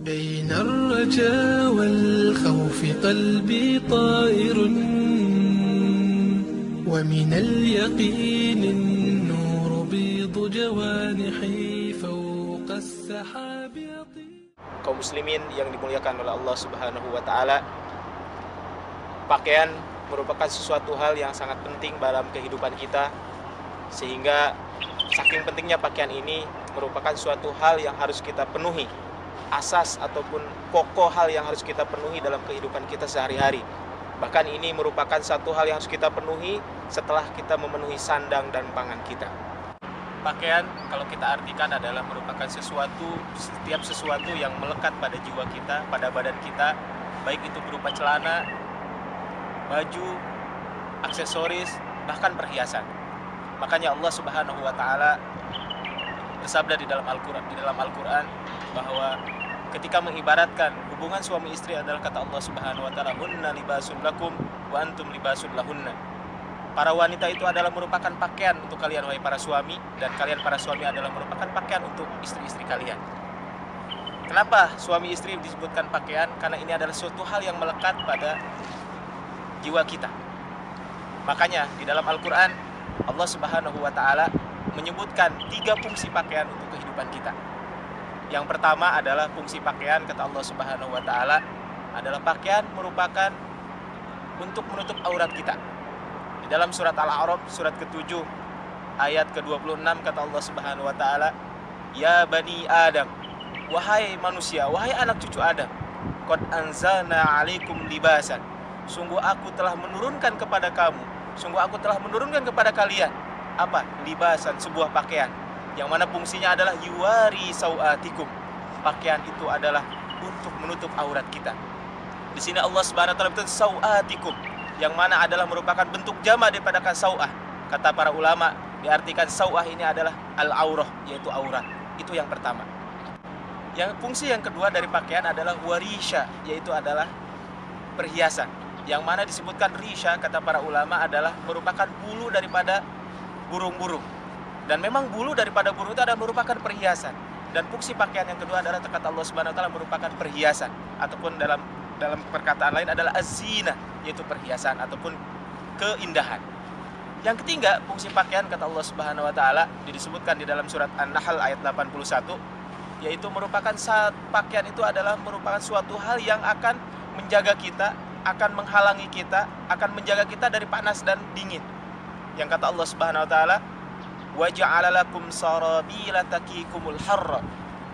بين الرجا والخوف قلبي طائر ومن اليقين النور بيض جوانحي فوق السحاب يطير. Kaum muslimin yang dimuliakan oleh Allah Subhanahu wa taala, pakaian merupakan sesuatu hal yang sangat penting dalam kehidupan kita, sehingga saking pentingnya pakaian ini merupakan suatu hal yang harus kita penuhi, asas ataupun pokok hal yang harus kita penuhi dalam kehidupan kita sehari-hari. Bahkan ini merupakan satu hal yang harus kita penuhi setelah kita memenuhi sandang dan pangan kita. Pakaian kalau kita artikan adalah merupakan setiap sesuatu yang melekat pada jiwa kita, pada badan kita, baik itu berupa celana, baju, aksesoris, bahkan perhiasan. Makanya Allah Subhanahu wa taala bersabda di dalam Al-Qur'an bahwa ketika mengibaratkan hubungan suami istri adalah kata Allah Subhanahu wa taala, "Hunna libasun lakum wa antum libasun lahunna." Para wanita itu adalah merupakan pakaian untuk kalian wahai para suami, dan kalian para suami adalah merupakan pakaian untuk istri-istri kalian. Kenapa suami istri disebutkan pakaian? Karena ini adalah suatu hal yang melekat pada jiwa kita. Makanya di dalam Al-Qur'an Allah Subhanahu wa taala menyebutkan 3 fungsi pakaian untuk kehidupan kita. Yang pertama adalah fungsi pakaian, kata Allah Subhanahu wa taala, adalah pakaian merupakan untuk menutup aurat kita. Di dalam surat Al-A'raf surat ke-7 ayat ke-26 kata Allah Subhanahu wa taala, "Ya bani Adam, wahai manusia, wahai anak cucu Adam, qad anzalna 'alaikum libasan." Sungguh aku telah menurunkan kepada kamu, sungguh aku telah menurunkan kepada kalian apa? Libasan, sebuah pakaian yang mana fungsinya adalah yuwari sau'atikum. Pakaian itu adalah untuk menutup aurat kita. Di sini Allah Subhanahu wa taala berkata sau'atikum, yang mana adalah merupakan bentuk jamak daripada sau'ah. Kata para ulama, diartikan sau'ah ini adalah al-aurah, yaitu aurat. Itu yang pertama. Yang fungsi yang kedua dari pakaian adalah warisha, yaitu adalah perhiasan. Yang mana disebutkan risha, kata para ulama, adalah merupakan bulu daripada burung-burung. Dan memang bulu daripada burung itu adalah merupakan perhiasan. Dan fungsi pakaian yang kedua adalah kata Allah Subhanahu wa taala merupakan perhiasan, ataupun dalam perkataan lain adalah az-zina, yaitu perhiasan ataupun keindahan. Yang ketiga, fungsi pakaian kata Allah Subhanahu wa taala disebutkan di dalam surat An-Nahl ayat 81, yaitu merupakan pakaian itu adalah merupakan suatu hal yang akan menjaga kita, akan menghalangi kita, akan menjaga kita dari panas dan dingin. Yang kata Allah Subhanahu wa taala, "Wa ja'ala lakum sarabila taqikumul harra."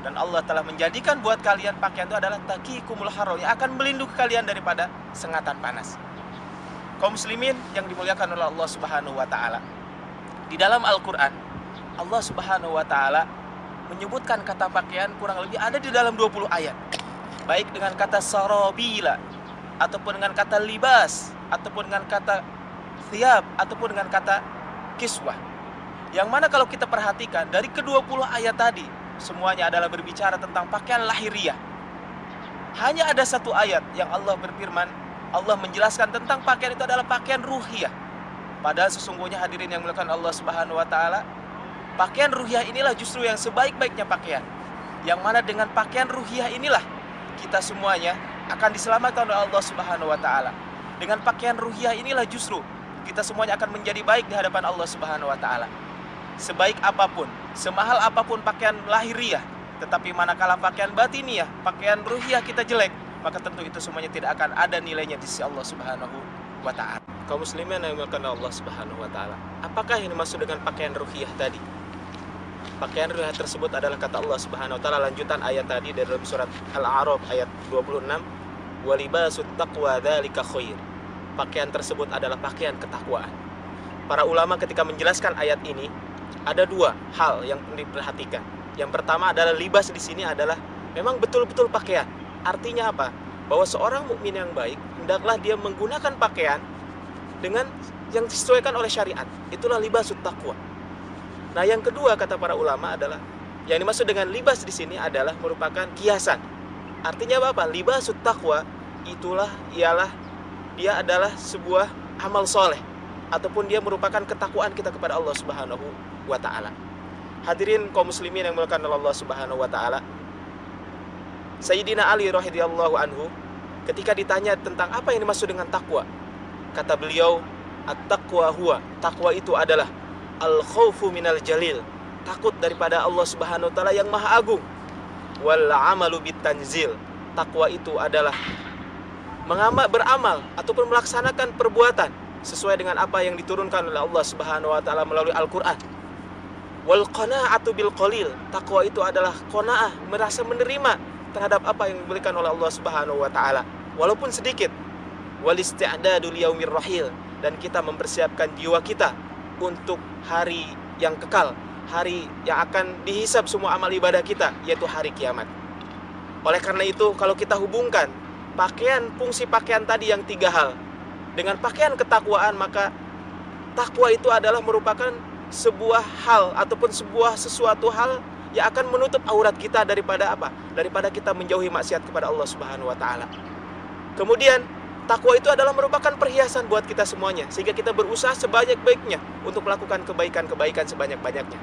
Dan Allah telah menjadikan buat kalian pakaian itu adalah taqikumul harra, yang akan melindungi kalian daripada sengatan panas. Kaum muslimin yang dimuliakan oleh Allah Subhanahu wa taala, di dalam Al-Qur'an Allah Subhanahu wa taala menyebutkan kata pakaian kurang lebih ada di dalam 20 ayat. Baik dengan kata sarabila, ataupun dengan kata libas, ataupun dengan kata thiyab, ataupun dengan kata kiswah. Yang mana kalau kita perhatikan dari ke-20 ayat tadi, semuanya adalah berbicara tentang pakaian lahiriah. Hanya ada satu ayat yang Allah berfirman, Allah menjelaskan tentang pakaian itu adalah pakaian ruhiyah. Padahal sesungguhnya hadirin yang dimuliakan Allah Subhanahu wa taala, pakaian ruhiyah inilah justru yang sebaik-baiknya pakaian. Yang mana dengan pakaian ruhiyah inilah kita semuanya akan diselamatkan oleh Allah Subhanahu wa taala. Dengan pakaian ruhiyah inilah justru kita semuanya akan menjadi baik di hadapan Allah Subhanahu wa taala. Sebaik apapun, semahal apapun pakaian lahiriah, tetapi manakala pakaian batiniah, pakaian ruhiyah kita jelek, maka tentu itu semuanya tidak akan ada nilainya di sisi Allah Subhanahu wa taala. Kaum muslimin yang dimuliakan Allah Subhanahu wa taala, apakah yang dimaksud dengan pakaian ruhiyah tadi? Pakaian ruhiyah tersebut adalah kata Allah Subhanahu wa taala lanjutan ayat tadi dari dalam surat Al-A'raf ayat 26, "Wa libasut taqwa dzalika khair." Pakaian tersebut adalah pakaian ketakwaan. Para ulama ketika menjelaskan ayat ini ada 2 hal yang perlu diperhatikan. Yang pertama adalah libas di sini adalah memang betul-betul pakaian. Artinya apa? Bahwa seorang mukmin yang baik hendaklah dia menggunakan pakaian dengan yang disesuaikan oleh syariat. Itulah libasut taqwa. Nah, yang kedua kata para ulama adalah yang dimaksud dengan libas di sini adalah merupakan kiasan. Artinya apa? Libasut taqwa ialah dia adalah sebuah amal soleh, ataupun dia merupakan ketakwaan kita kepada Allah Subhanahu wa taala. Hadirin kaum muslimin yang dimuliakan oleh Allah Subhanahu wa taala, Sayyidina Ali radhiyallahu anhu ketika ditanya tentang apa yang dimaksud dengan takwa, kata beliau, at-taqwa huwa, takwa itu adalah al-khaufu minal jalil, takut daripada Allah Subhanahu wa taala yang maha agung, wal amalu bitanzil, takwa itu adalah beramal ataupun melaksanakan perbuatan sesuai dengan apa yang diturunkan oleh Allah Subhanahu wa taala melalui Al-Qur'an. Wal qanaa'atu bil qalil, takwa itu adalah qanaah, merasa menerima terhadap apa yang diberikan oleh Allah Subhanahu wa taala walaupun sedikit. Wal isti'dadu liyaumir rahil, dan kita mempersiapkan jiwa kita untuk hari yang kekal, hari yang akan dihisab semua amal ibadah kita, yaitu hari kiamat. Oleh karena itu, kalau kita hubungkan fungsi pakaian tadi yang 3 hal dengan pakaian ketakwaan, maka takwa itu adalah merupakan sebuah hal ataupun sesuatu hal yang akan menutup aurat kita daripada apa? Daripada kita menjauhi maksiat kepada Allah Subhanahu wa taala. Kemudian takwa itu adalah merupakan perhiasan buat kita semuanya, sehingga kita berusaha sebanyak-baiknya untuk melakukan kebaikan-kebaikan sebanyak-banyaknya.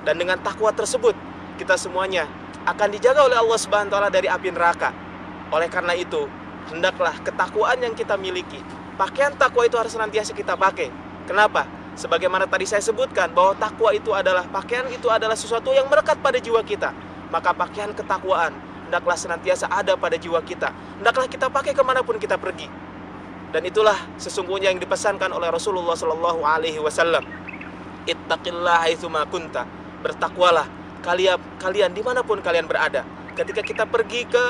Dan dengan takwa tersebut, kita semuanya akan dijaga oleh Allah Subhanahu wa taala dari api neraka. Oleh karena itu, hendaklah ketakwaan yang kita miliki, pakaian takwa itu harus senantiasa kita pakai. Kenapa? Sebagaimana tadi saya sebutkan bahwa takwa itu adalah, pakaian itu adalah sesuatu yang melekat pada jiwa kita. Maka pakaian ketakwaan hendaklah senantiasa ada pada jiwa kita. Hendaklah kita pakai kemanapun kita pergi. Dan itulah sesungguhnya yang dipesankan oleh Rasulullah Shallallahu Alaihi Wasallam. Ittaqillah haitsuma kunta, bertakwalah kalian dimanapun kalian berada. Ketika kita pergi ke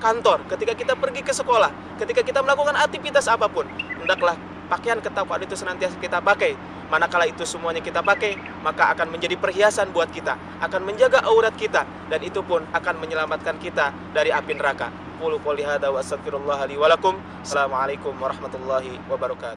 kantor, ketika kita pergi ke sekolah, ketika kita melakukan aktivitas apapun, hendaklah pakaian ketakwaan itu senantiasa kita pakai. Manakala itu semuanya kita pakai, maka akan menjadi perhiasan buat kita, akan menjaga aurat kita, dan itu pun akan menyelamatkan kita dari api neraka. Qulu qouli hadza wa astaghfirullah li wa lakum. Assalamualaikum warahmatullahi wabarakatuh.